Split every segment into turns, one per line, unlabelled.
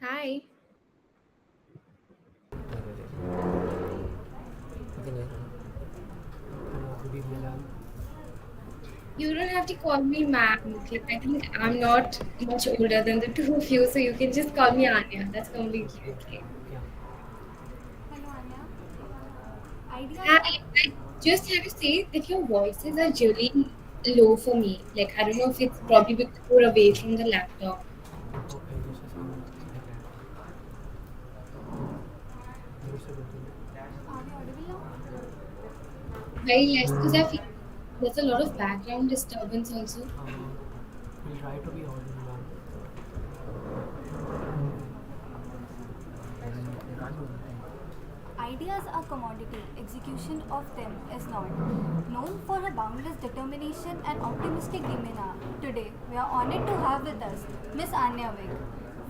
Hi.
Hello, good evening, ma'am.
You don't have to call me ma'am. Like, I think I'm not much older than the two of you, so you can just call me Anya. That's completely
Okay,
okay.
yeah.
Hello, Anya. Ideas
Hi.
are
I just have to say that your voices are really low for me. Like, I don't know if it's probably because you're away from the laptop.
Okay, just a second. Just a second.
are we audible now?
Very less, because I feel there's a lot of background disturbance also.
We'll try to be audible, ma'am.
Ideas are commodity, execution of them is not. Known for her boundless determination and optimistic demeanor, today we are honored to have with us Miss Aanya Wig,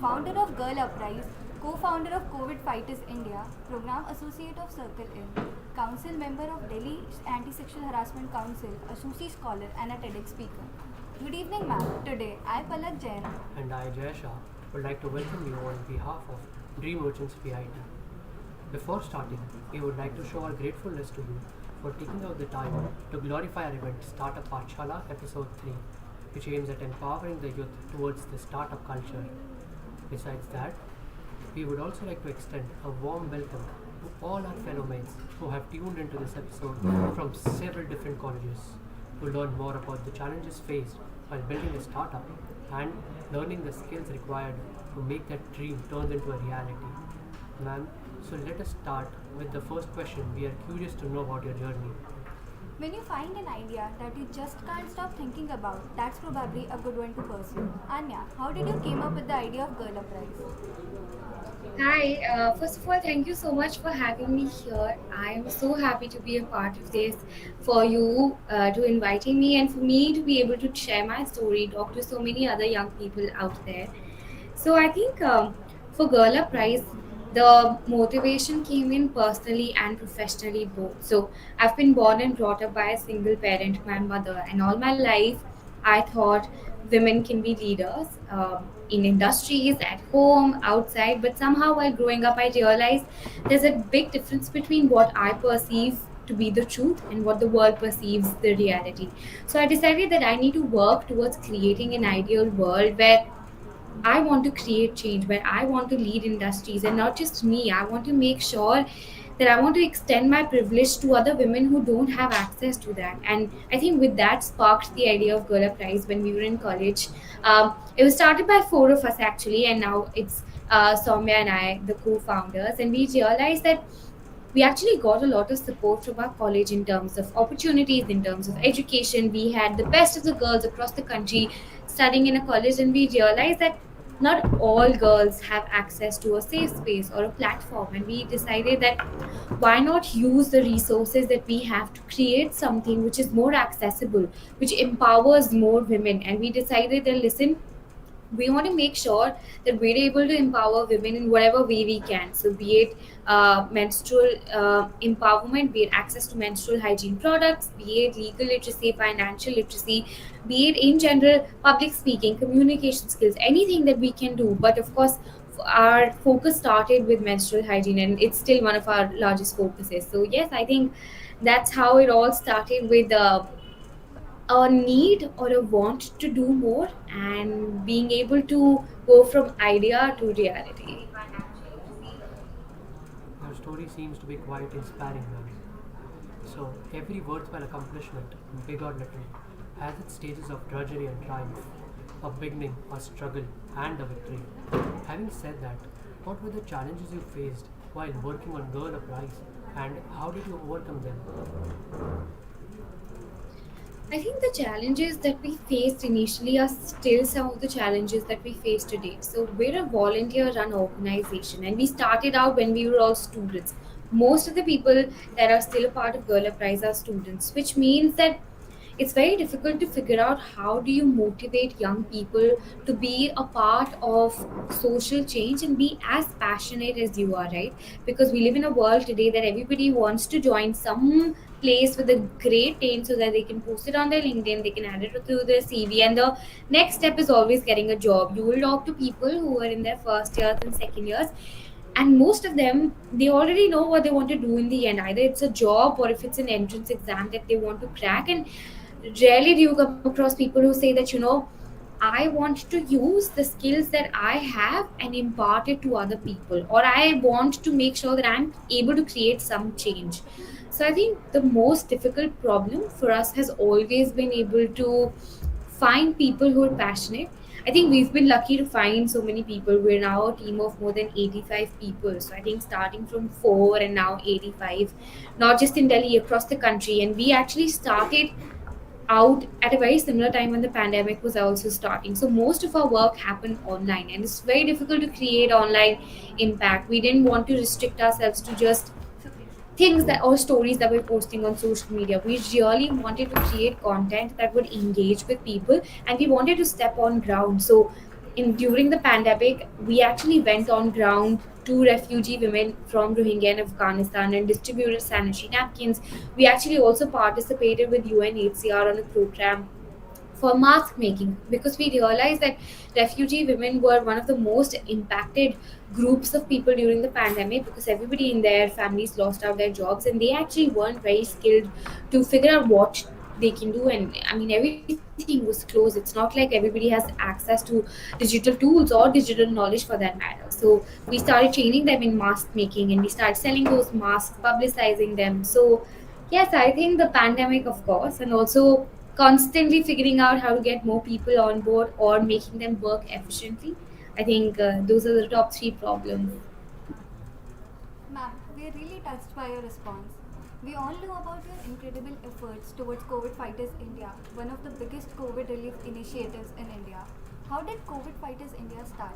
founder of Girl Uprise, co-founder of COVID Fighters India, program associate of Circle In, council member of Delhi Anti-Sexual Harassment Council, a Susi scholar and a TEDx speaker. Good evening, ma'am. Today, I, Palak Jain,
And I, Jayasha, would like to welcome you on behalf of Dream Merchants VIT. Before starting, we would like to show our gratefulness to you for taking out the time to glorify our event Startup Paathshaala Episode 3, which aims at empowering the youth towards the startup culture. Besides that, we would also like to extend a warm welcome to all our fellow mates who have tuned into this episode from several different colleges to learn more about the challenges faced while building a startup and learning the skills required to make that dream turn into a reality. Ma'am, so let us start with the first question. We are curious to know about your journey.
when you find an idea that you just can't stop thinking about, that's probably a good one to pursue. Anya, how did you came up with the idea of Girl Uprise?
Hi, first of all, thank you so much for having me here. I am so happy to be a part of this, for you to inviting me, and for me to be able to share my story, talk to so many other young people out there. So I think for Girl Up Rise, the motivation came in personally and professionally both. So I've been born and brought up by a single parent, my mother, and all my life I thought women can be leaders in industries, at home, outside. But somehow while growing up, I realized there's a big difference between what I perceive to be the truth and what the world perceives the reality. So I decided that I need to work towards creating an ideal world where I want to create change, where I want to lead industries, and not just me. I want to make sure that I want to extend my privilege to other women who don't have access to that. And I think with that sparked the idea of Girl Prize when we were in college. It was started by four of us actually, and now it's Soumya and I, the co-founders, and we realized that we actually got a lot of support from our college in terms of opportunities, in terms of education. We had the best of the girls across the country studying in a college, and we realized that not all girls have access to a safe space or a platform. And we decided that why not use the resources that we have to create something which is more accessible, which empowers more women. And we decided that listen, we want to make sure that we're able to empower women in whatever way we can. So, be it menstrual empowerment, be it access to menstrual hygiene products, be it legal literacy, financial literacy, be it in general public speaking, communication skills, anything that we can do. But of course, our focus started with menstrual hygiene, and it's still one of our largest focuses. So, yes, I think that's how it all started with. A need or a want to do more and being able to go from idea to reality.
Your story seems to be quite inspiring, ma'am. So, every worthwhile accomplishment, big or little, has its stages of drudgery and triumph, a beginning, a struggle, and a victory. Having said that, what were the challenges you faced while working on Girl Uprise, and how did you overcome them?
I think the challenges that we faced initially are still some of the challenges that we face today. So, we're a volunteer run organization, and we started out when we were all students. Most of the people that are still a part of Girl Uprise are students, which means that it's very difficult to figure out how do you motivate young people to be a part of social change and be as passionate as you are, right? Because we live in a world today that everybody wants to join some place with a great name so that they can post it on their LinkedIn, they can add it to their CV, and the next step is always getting a job. You will talk to people who are in their first years and second years, and most of them, they already know what they want to do in the end. Either it's a job or if it's an entrance exam that they want to crack. And rarely do you come across people who say that, I want to use the skills that I have and impart it to other people, or I want to make sure that I'm able to create some change. So I think the most difficult problem for us has always been able to find people who are passionate. I think we've been lucky to find so many people. We're now a team of more than 85 people. So I think starting from 4 and now 85, not just in Delhi, across the country. And we actually started out at a very similar time when the pandemic was also starting. So most of our work happened online, and it's very difficult to create online impact. We didn't want to restrict ourselves to just things that or stories that we're posting on social media. We really wanted to create content that would engage with people, and we wanted to step on ground. So in during the pandemic, we actually went on ground to refugee women from Rohingya and Afghanistan and distributed sanitary napkins. We actually also participated with UNHCR on a program for mask making, because we realized that refugee women were one of the most impacted groups of people during the pandemic, because everybody in their families lost out their jobs and they actually weren't very skilled to figure out what they can do. And I mean, everything was closed. It's not like everybody has access to digital tools or digital knowledge for that matter. So we started training them in mask making, and we started selling those masks, publicizing them. So yes, I think the pandemic, of course, and also constantly figuring out how to get more people on board or making them work efficiently. I think those are the top three problems.
Ma'am, we are really touched by your response. We all know about your incredible efforts towards COVID Fighters India, one of the biggest COVID relief initiatives in India. How did COVID Fighters India start?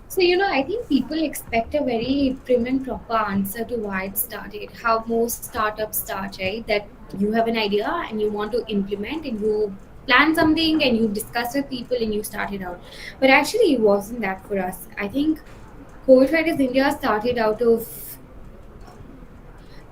So, I think people expect a very prim and proper answer to why it started, how most startups start, right? That you have an idea and you want to implement, and you plan something and you discuss with people and you start it out. But actually, it wasn't that for us. I think COVID Fighters India started out of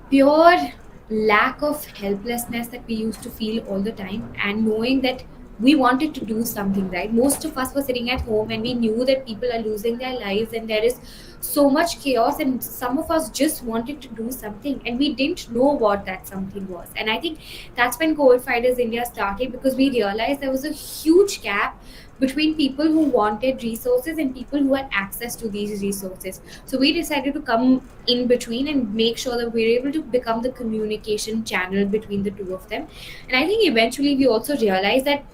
pure lack of helplessness that we used to feel all the time, and knowing that we wanted to do something. Right, most of us were sitting at home and we knew that people are losing their lives and there is so much chaos, and some of us just wanted to do something and we didn't know what that something was. And I think that's when COVID Fighters India started, because we realized there was a huge gap between people who wanted resources and people who had access to these resources. So we decided to come in between and make sure that we're able to become the communication channel between the two of them. And I think eventually we also realized that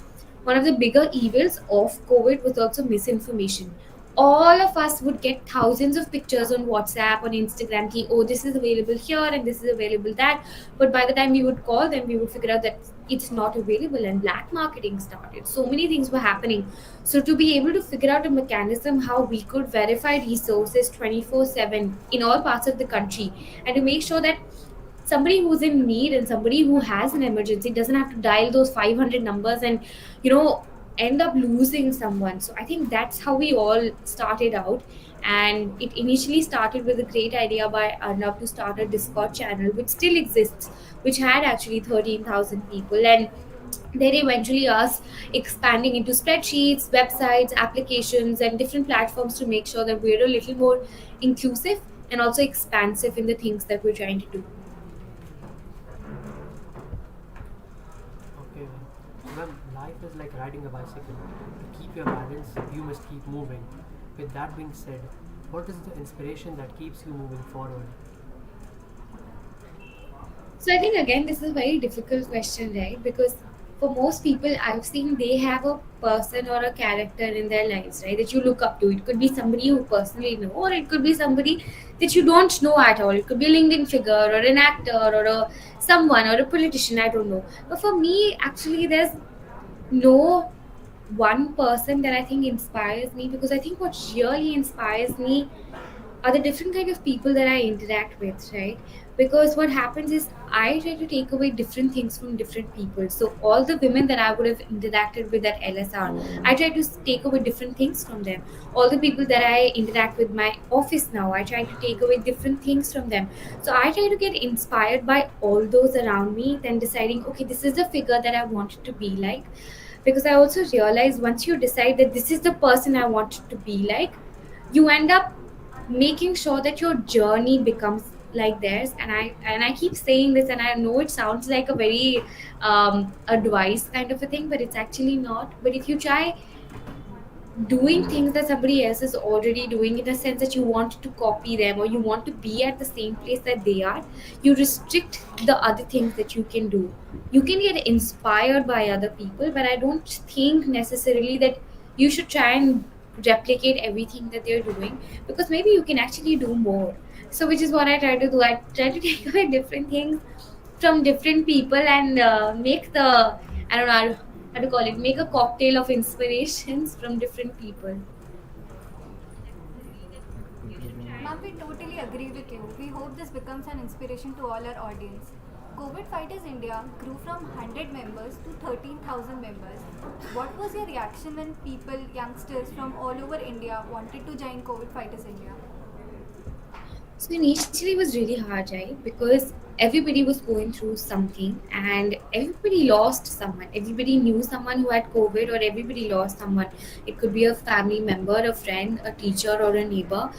one of the bigger evils of COVID was also misinformation. All of us would get thousands of pictures on WhatsApp, on Instagram, ki, oh, this is available here and this is available that. But by the time we would call them, we would figure out that it's not available, and black marketing started. So many things were happening. So to be able to figure out a mechanism how we could verify resources 24/7 in all parts of the country, and to make sure that somebody who's in need and somebody who has an emergency doesn't have to dial those 500 numbers and you know end up losing someone. So I think that's how we all started out. And it initially started with a great idea by Arnab to start a Discord channel, which still exists, which had actually 13,000 people. And then eventually us expanding into spreadsheets, websites, applications, and different platforms to make sure that we're a little more inclusive and also expansive in the things that we're trying to do.
Okay, ma'am. So, ma'am, life is like riding a bicycle. To keep your balance, you must keep moving. With that being said, what is the inspiration that keeps you moving forward?
So I think again this is a very difficult question, right? Because for most people I've seen, they have a person or a character in their lives, right? That you look up to. It could be somebody you personally know, or it could be somebody that you don't know at all. It could be a LinkedIn figure or an actor or a someone or a politician. I don't know. But for me, actually, there's no one person that I think inspires me, because I think what really inspires me are the different kind of people that I interact with, right? Because what happens is I try to take away different things from different people. So all the women that I would have interacted with at LSR, I try to take away different things from them. All the people that I interact with my office now, I try to take away different things from them. So I try to get inspired by all those around me, then deciding, okay, this is the figure that I want to be like. Because I also realize once you decide that this is the person I want to be like, you end up making sure that your journey becomes like theirs. And I keep saying this, and I know it sounds like a very advice kind of a thing, but it's actually not. But if you try doing things that somebody else is already doing, in a sense that you want to copy them or you want to be at the same place that they are, you restrict the other things that you can do. You can get inspired by other people, but I don't think necessarily that you should try and replicate everything that they're doing, because maybe you can actually do more. So which is what I try to do. I try to take away different things from different people and make the, I don't know how to call it, make a cocktail of inspirations from different people.
Ma'am, we totally agree with you. We hope this becomes an inspiration to all our audience. COVID Fighters India grew from 100 members to 13,000 members. What was your reaction when people, youngsters from all over India wanted to join COVID Fighters India?
So initially it was really hard, right? Because everybody was going through something and everybody lost someone. Everybody knew someone who had COVID, or everybody lost someone. It could be a family member, a friend, a teacher, or a neighbor.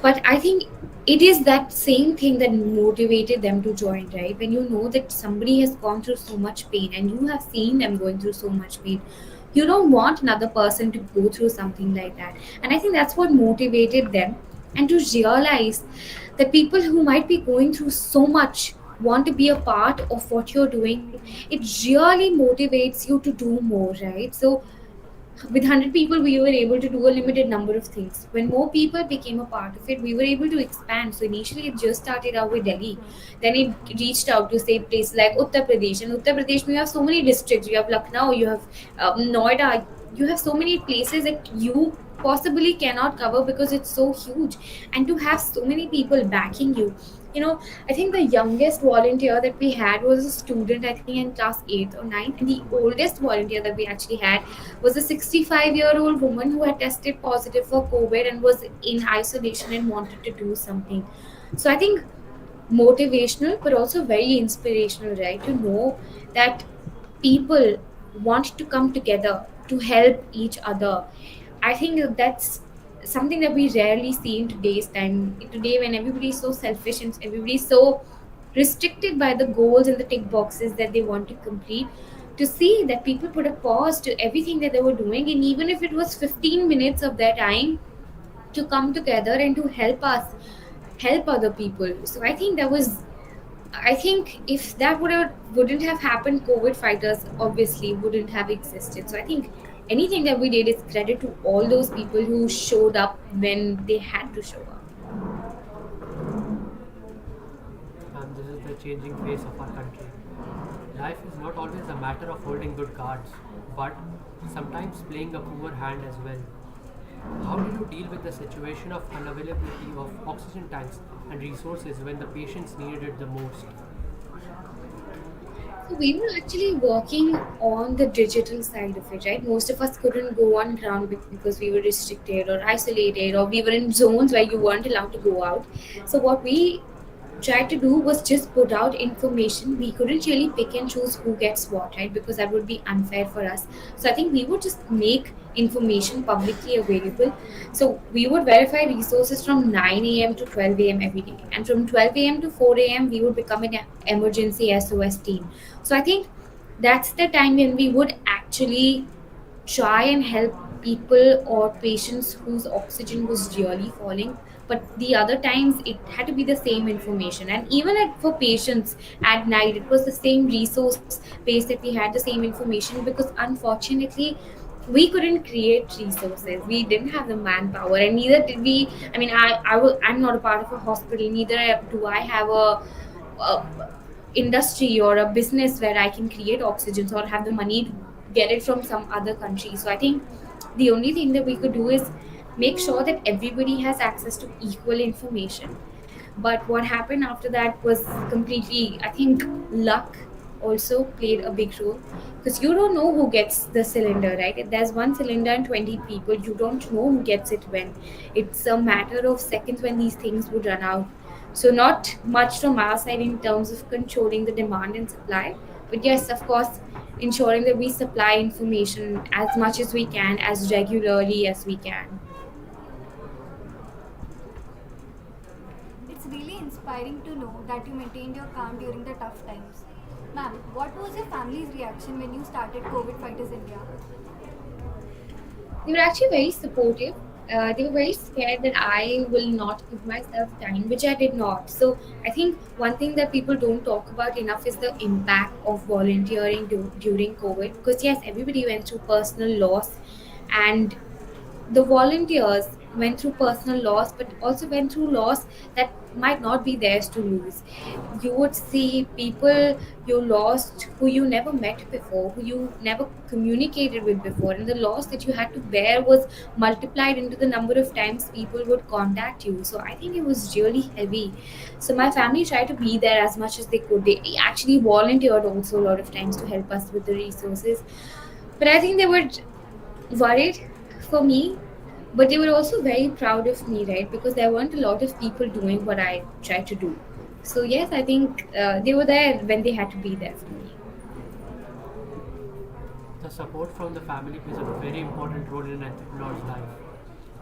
But I think it is that same thing that motivated them to join, right? When you know that somebody has gone through so much pain and you have seen them going through so much pain, you don't want another person to go through something like that. And I think that's what motivated them. And to realize that people who might be going through so much want to be a part of what you're doing, it really motivates you to do more, right? So with 100 people we were able to do a limited number of things. When more people became a part of it, we were able to expand. So initially it just started out with Delhi, then it reached out to say places like Uttar Pradesh. And Uttar Pradesh, we have so many districts. You have Lucknow, you have Noida, you have so many places that you possibly cannot cover because it's so huge. And to have so many people backing you, you know, I think the youngest volunteer that we had was a student, I think in class 8th or 9th, and the oldest volunteer that we actually had was a 65-year-old woman who had tested positive for COVID and was in isolation and wanted to do something. So I think motivational, but also very inspirational, right? To know that people want to come together to help each other. I think that's something that we rarely see in today's time. Today, when everybody is so selfish and everybody is so restricted by the goals and the tick boxes that they want to complete, to see that people put a pause to everything that they were doing, and even if it was 15 minutes of their time, to come together and to help us help other people. So I think that was, I think if that wouldn't have happened, COVID fighters obviously wouldn't have existed. So I think anything that we did is credit to all those people who showed up when they had to show up.
And this is the changing face of our country. Life is not always a matter of holding good cards, but sometimes playing a poor hand as well. How did you deal with the situation of unavailability of oxygen tanks and resources when the patients needed it the most?
So we were actually working on the digital side of it, right? Most of us couldn't go on ground because we were restricted or isolated, or we were in zones where you weren't allowed to go out. So what we tried to do was just put out information. We couldn't really pick and choose who gets what, right? Because that would be unfair for us. So I think we would just make information publicly available. So we would verify resources from 9 a.m. to 12 a.m. every day. And from 12 a.m. to 4 a.m., we would become an emergency SOS team. So I think that's the time when we would actually try and help people or patients whose oxygen was really falling. But the other times it had to be the same information. And even for patients at night, it was the same resource base that we had, the same information, because unfortunately we couldn't create resources. We didn't have the manpower, and neither did we. I mean, I'm not a part of a hospital, neither do I have a industry or a business where I can create oxygens or have the money to get it from some other country. So I think the only thing that we could do is make sure that everybody has access to equal information. But what happened after that was completely, I think, luck also played a big role, because you don't know who gets the cylinder, right? If there's one cylinder and 20 people, you don't know who gets it when. It's a matter of seconds when these things would run out. So, not much from our side in terms of controlling the demand and supply. But yes, of course, ensuring that we supply information as much as we can, as regularly as we can.
It's really inspiring to know that you maintained your calm during the tough times. Ma'am, what was your family's reaction when you started COVID Fighters India?
They were actually very supportive. They were very scared that I will not give myself time, which I did not. So I think one thing that people don't talk about enough is the impact of volunteering during COVID. Because yes, everybody went through personal loss, and the volunteers went through personal loss, but also went through loss that might not be theirs to lose. You would see people you lost who you never met before, who you never communicated with before, and the loss that you had to bear was multiplied into the number of times people would contact you. So I think it was really heavy. So my family tried to be there as much as they could. They actually volunteered also a lot of times to help us with the resources. But I think they were worried for me, but they were also very proud of me, right? Because there weren't a lot of people doing what I tried to do. So yes, I think they were there when they had to be there for me.
The support from the family plays a very important role in an entrepreneur's life.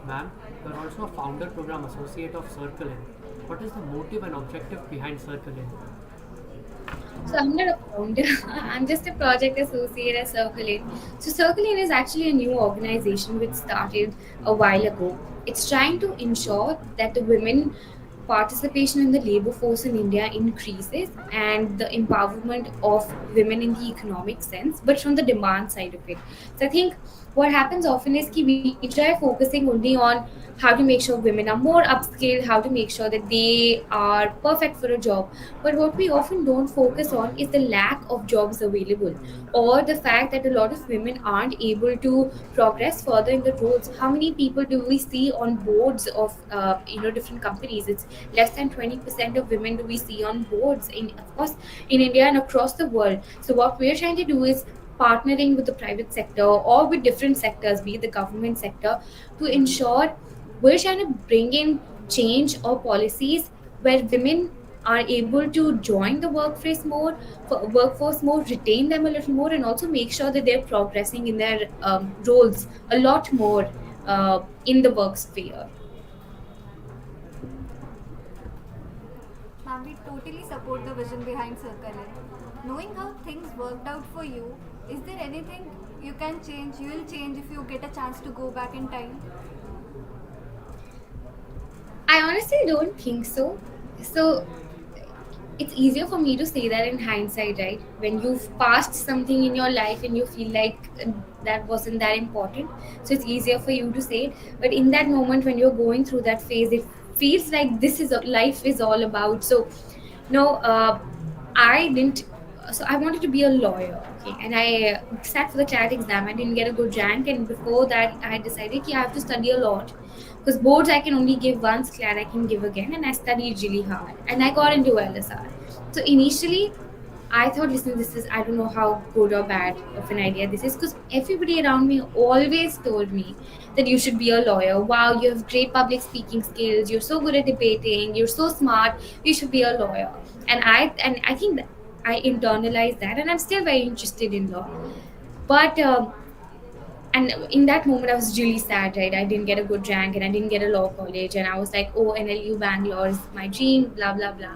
Ma'am, you are also a founder program associate of Circle In. What is the motive and objective behind Circle In?
So I'm not a founder. I'm just a project associate at Circle In. So Circle In is actually a new organization which started a while ago. It's trying to ensure that the women participation in the labor force in India increases, and the empowerment of women in the economic sense, but from the demand side of it. So I think what happens often is that we try focusing only on how to make sure women are more upskilled, how to make sure that they are perfect for a job. But what we often don't focus on is the lack of jobs available, or the fact that a lot of women aren't able to progress further in the roles. How many people do we see on boards of different companies? It's less than 20% of women do we see on boards, in of course in India and across the world. So what we're trying to do is partnering with the private sector or with different sectors, be it the government sector, to ensure we're trying to bring in change or policies where women are able to join the workforce more, retain them a little more, and also make sure that they're progressing in their roles a lot more in the work sphere.
Ma'am, we totally support the vision behind Circle In. Knowing how things worked out for you, is there anything you will change if you get a chance to go back in time?
I honestly don't think so. So it's easier for me to say that in hindsight, right? When you've passed something in your life and you feel like that wasn't that important, so it's easier for you to say it. But in that moment when you're going through that phase, it feels like this is life is all about. So no, I didn't. So I wanted to be a lawyer, okay, and I sat for the CLAT exam. I didn't get a good rank, and before that, I decided I have to study a lot, because boards I can only give once, CLAT I can give again, and I studied really hard, and I got into LSR. So initially, I thought, listen, this is, I don't know how good or bad of an idea this is, because everybody around me always told me that you should be a lawyer. Wow, you have great public speaking skills. You're so good at debating. You're so smart. You should be a lawyer. And I think that I internalized that, and I'm still very interested in law. But and in that moment I was really sad, right? I didn't get a good rank and I didn't get a law college, and I was like, oh, NLU Bangalore is my dream, blah blah blah.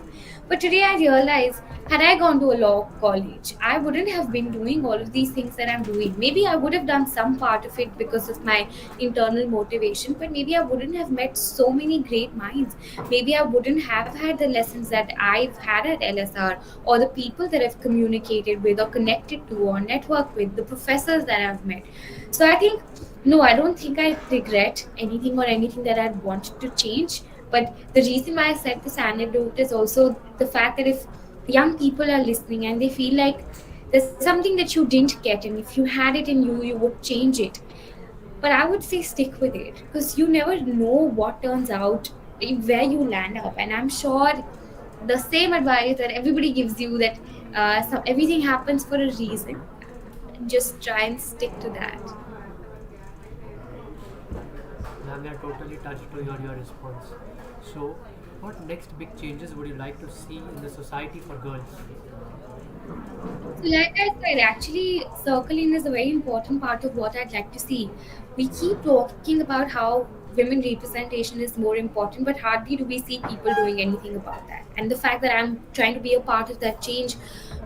But today I realize, had I gone to a law college, I wouldn't have been doing all of these things that I'm doing. Maybe I would have done some part of it because of my internal motivation, but maybe I wouldn't have met so many great minds. Maybe I wouldn't have had the lessons that I've had at LSR, or the people that I've communicated with or connected to or networked with, the professors that I've met. So I think, no, I don't think I regret anything or anything that I'd wanted to change. But the reason why I said this anecdote is also the fact that if young people are listening and they feel like there's something that you didn't get, and if you had it in you, you would change it. But I would say stick with it, because you never know what turns out, where you land up. And I'm sure the same advice that everybody gives you, that everything happens for a reason, just try and stick to that.
Ma'am, we are totally touched to hear your response. So, what next big changes would you like to see in the society for girls?
So, like I said, actually, circling is a very important part of what I'd like to see. We keep talking about how women representation is more important, but hardly do we see people doing anything about that. And the fact that I'm trying to be a part of that change,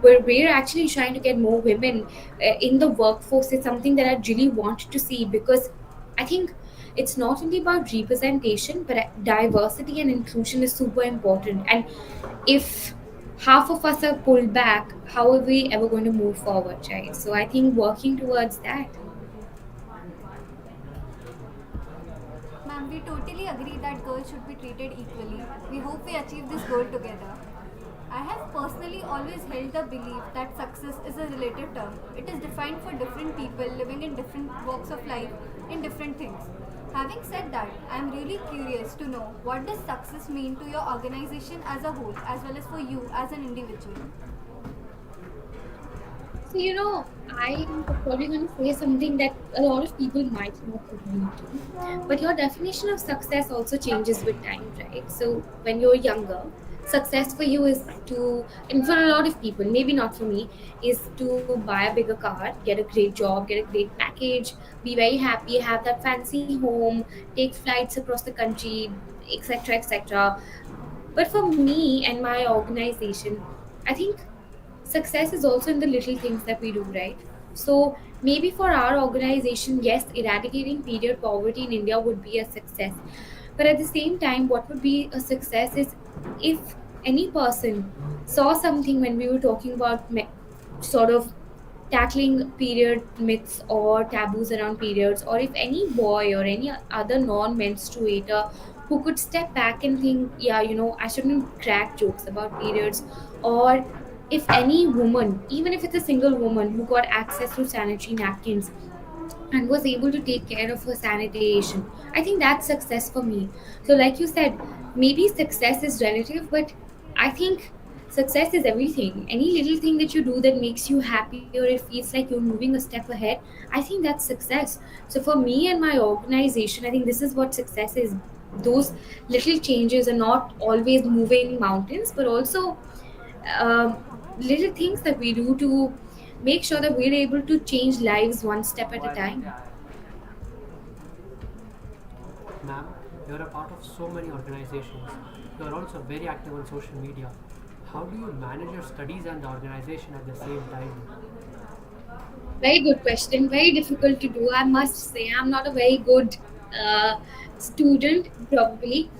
where we're actually trying to get more women in the workforce, is something that I really want to see, because I think it's not only about representation, but diversity and inclusion is super important. And if half of us are pulled back, how are we ever going to move forward, right? So I think working towards that.
Ma'am, we totally agree that girls should be treated equally. We hope we achieve this goal together. I have personally always held the belief that success is a relative term. It is defined for different people living in different walks of life in different things. Having said that, I am really curious to know, what does success mean to your organization as a whole, as well as for you as an individual?
So, I'm probably going to say something that a lot of people might not agree to. But your definition of success also changes with time, right? So, when you're younger, success for you is to, and for a lot of people, maybe not for me, is to buy a bigger car, get a great job, get a great package, be very happy, have that fancy home, take flights across the country, etc., etc. But for me and my organization, I think success is also in the little things that we do, right? So maybe for our organization, yes, eradicating period poverty in India would be a success. But at the same time, what would be a success is if any person saw something when we were talking about sort of tackling period myths or taboos around periods, or if any boy or any other non menstruator who could step back and think, yeah, I shouldn't crack jokes about periods, or if any woman, even if it's a single woman who got access to sanitary napkins and was able to take care of her sanitation, I think that's success for me. So like you said, maybe success is relative, but I think success is everything. Any little thing that you do that makes you happy, or it feels like you're moving a step ahead, I think that's success. So for me and my organization, I think this is what success is. Those little changes are not always moving mountains, but also um, little things that we do to make sure that we're able to change lives one step at a time.
Ma'am, you're a part of so many organizations. You're also very active on social media. How do you manage your studies and the organization at the same time?
Very good question. Very difficult to do. I must say, I'm not a very good uh, student, probably.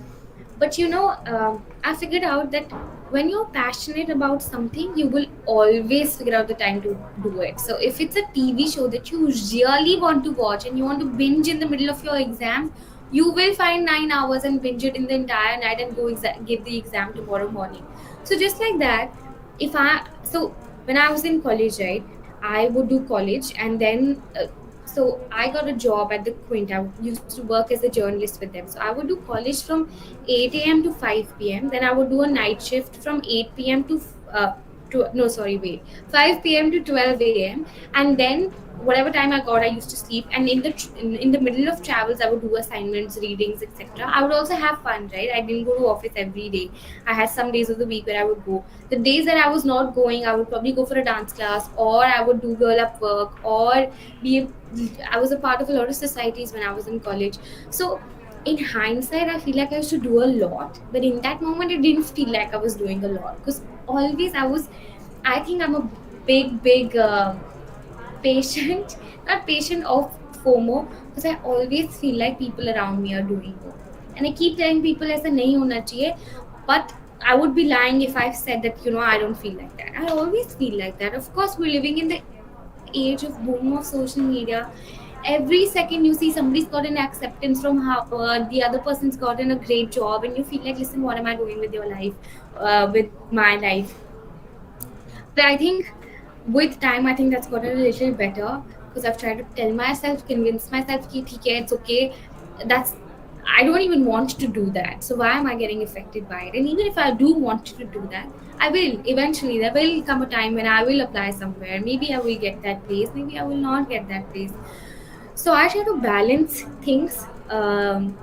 But I figured out that when you're passionate about something, you will always figure out the time to do it. So if it's a TV show that you really want to watch and you want to binge in the middle of your exams, you will find 9 hours and binge it in the entire night and go give the exam tomorrow morning. So just like that, when I was in college, right, I would do college, and then so I got a job at the Quint. I used to work as a journalist with them. So I would do college from 8 a.m. to 5 p.m. Then I would do a night shift from 8 p.m. to no, sorry, wait, 5 p.m. to 12 a.m. And then whatever time I got, I used to sleep. And in the middle of travels, I would do assignments, readings, etc. I would also have fun, right? I didn't go to office every day. I had some days of the week where I would go. The days that I was not going, I would probably go for a dance class, or I would do girl up work, or be I was a part of a lot of societies when I was in college. So in hindsight, I feel like I used to do a lot, but in that moment, it didn't feel like I was doing a lot, because always I was. I think I'm a big patient, not patient of FOMO, because I always feel like people around me are doing more, and I keep telling people ऐसा नहीं होना चाहिए, but I would be lying if I said that I don't feel like that. I always feel like that. Of course, we're living in the age of boom of social media. Every second you see somebody's got an acceptance from Harvard, the other person's gotten a great job, and you feel like, listen, what am I doing with your life, with my life? But I think with time, I think that's gotten a little better, because I've tried to tell myself, convince myself, ki, theek hai, it's okay. That's I don't even want to do that. So why am I getting affected by it? And even if I do want to do that, I will eventually. There will come a time when I will apply somewhere. Maybe I will get that place. Maybe I will not get that place. So I try to balance things, and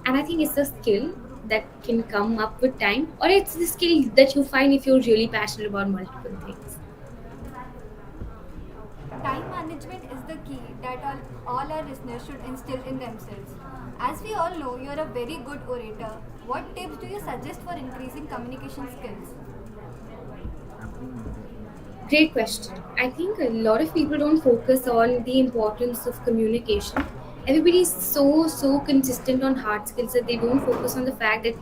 I think it's a skill that can come up with time, or it's the skill that you find if you're really passionate about multiple things.
Time management is the key that all our listeners should instill in themselves. As we all know, you're a very good orator. What tips do you suggest for increasing communication skills?
Great question. I think a lot of people don't focus on the importance of communication. Everybody's so consistent on hard skills that they don't focus on the fact that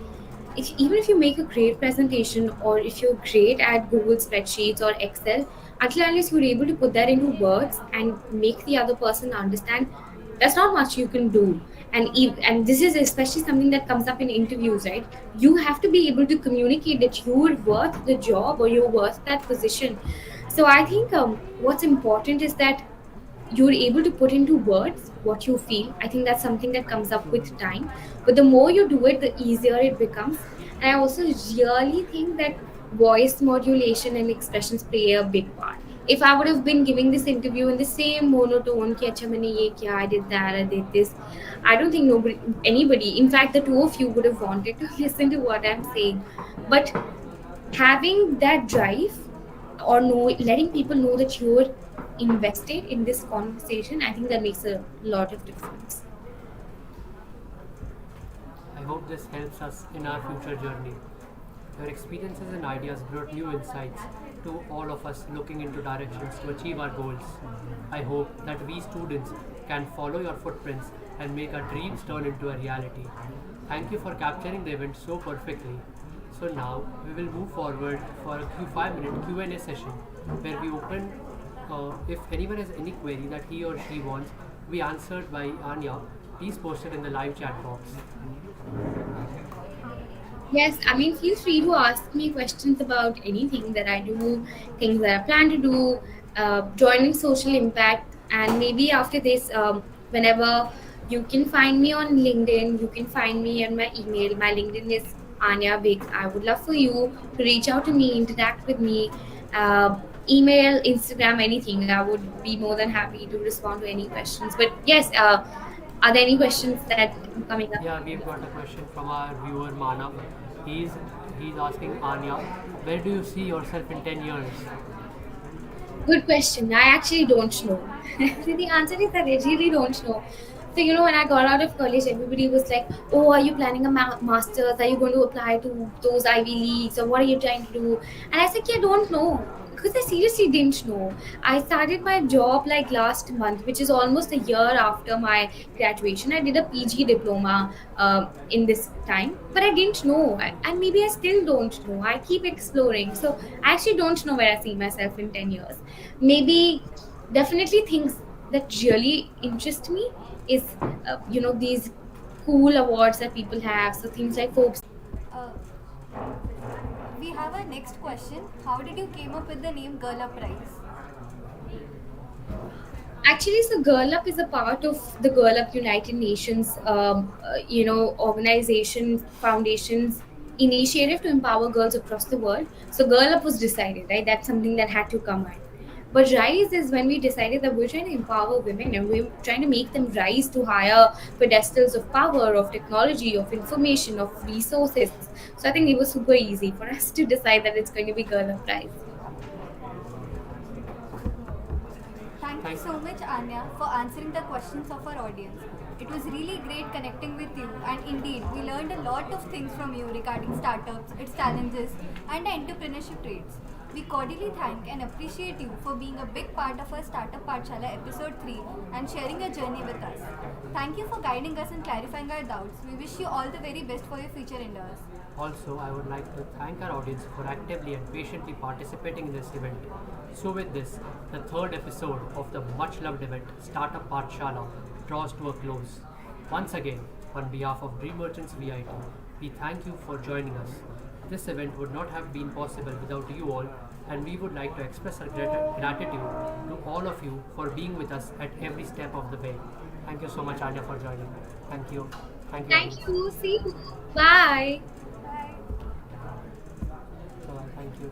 even if you make a great presentation, or if you're great at Google spreadsheets or Excel, until unless you're able to put that into words and make the other person understand, there's not much you can do. And this is especially something that comes up in interviews, right? You have to be able to communicate that you're worth the job or you're worth that position. So I think what's important is that you're able to put into words what you feel. I think that's something that comes up with time. But the more you do it, the easier it becomes. And I also really think that voice modulation and expressions play a big part. If I would have been giving this interview in the same monotone, ki, "Acha, maine ye kiya, I did that, I did this," I don't think anybody, in fact, the two of you would have wanted to listen to what I'm saying. But having that drive, or letting people know that you're invested in this conversation, I think that makes a lot of difference.
I hope this helps us in our future journey. Your experiences and ideas brought new insights to all of us looking into directions to achieve our goals. I hope that we students can follow your footprints and make our dreams turn into a reality. Thank you for capturing the event so perfectly. So now we will move forward for a 5-minute Q&A session where we open if anyone has any query that he or she wants to be answered by Anya, please post it in the live chat box.
Yes, I mean, feel free to ask me questions about anything that I do, things that I plan to do, joining social impact, and maybe after this, whenever you can find me on LinkedIn, you can find me on my email. My LinkedIn is Anya Wig. I would love for you to reach out to me, interact with me, email, Instagram, anything. I would be more than happy to respond to any questions. But yes, are there any questions that coming up?
Yeah, we've got a question from our viewer Manav. He's he's asking Anya, where do you see yourself in 10 years?
Good question. I actually don't know. So the answer is that I really don't know. So, when I got out of college, everybody was like, "Oh, are you planning a master's? Are you going to apply to those Ivy Leagues? Or what are you trying to do?" And I said, "Yeah, I don't know." Because I seriously didn't know. I started my job like last month, which is almost a year after my graduation. I did a PG diploma in this time, but I didn't know. And maybe I still don't know. I keep exploring. So I actually don't know where I see myself in 10 years. Maybe, definitely things that really interest me is, these cool awards that people have. So things like Forbes.
Uh, we have our next question. How did you came up with the name Girl Up Rise?
Actually, so Girl Up is a part of the Girl Up United Nations, organization, foundations, initiative to empower girls across the world. So Girl Up was decided, right? That's something that had to come in. But Rise is when we decided that we're trying to empower women and we're trying to make them rise to higher pedestals of power, of technology, of information, of resources. So I think it was super easy for us to decide that it's going to be Girl Up Rise.
Thank you
Thank
so much, Anya, for answering the questions of our audience. It was really great connecting with you, and indeed, we learned a lot of things from you regarding startups, its challenges, and the entrepreneurship traits. We cordially thank and appreciate you for being a big part of our Startup Paathshaala episode 3 and sharing your journey with us. Thank you for guiding us and clarifying our doubts. We wish you all the very best for your future endeavors.
Also, I would like to thank our audience for actively and patiently participating in this event. So, with this, the third episode of the much loved event Startup Paathshaala draws to a close. Once again, on behalf of Dream Merchants VIT, we thank you for joining us. This event would not have been possible without you all And we would like to express our gratitude to all of you for being with us at every step of the way. Thank you so much, Anya, for joining. Thank you. Thank you,
Thank
audience.
you. See you. Bye.
Bye.
So, thank you.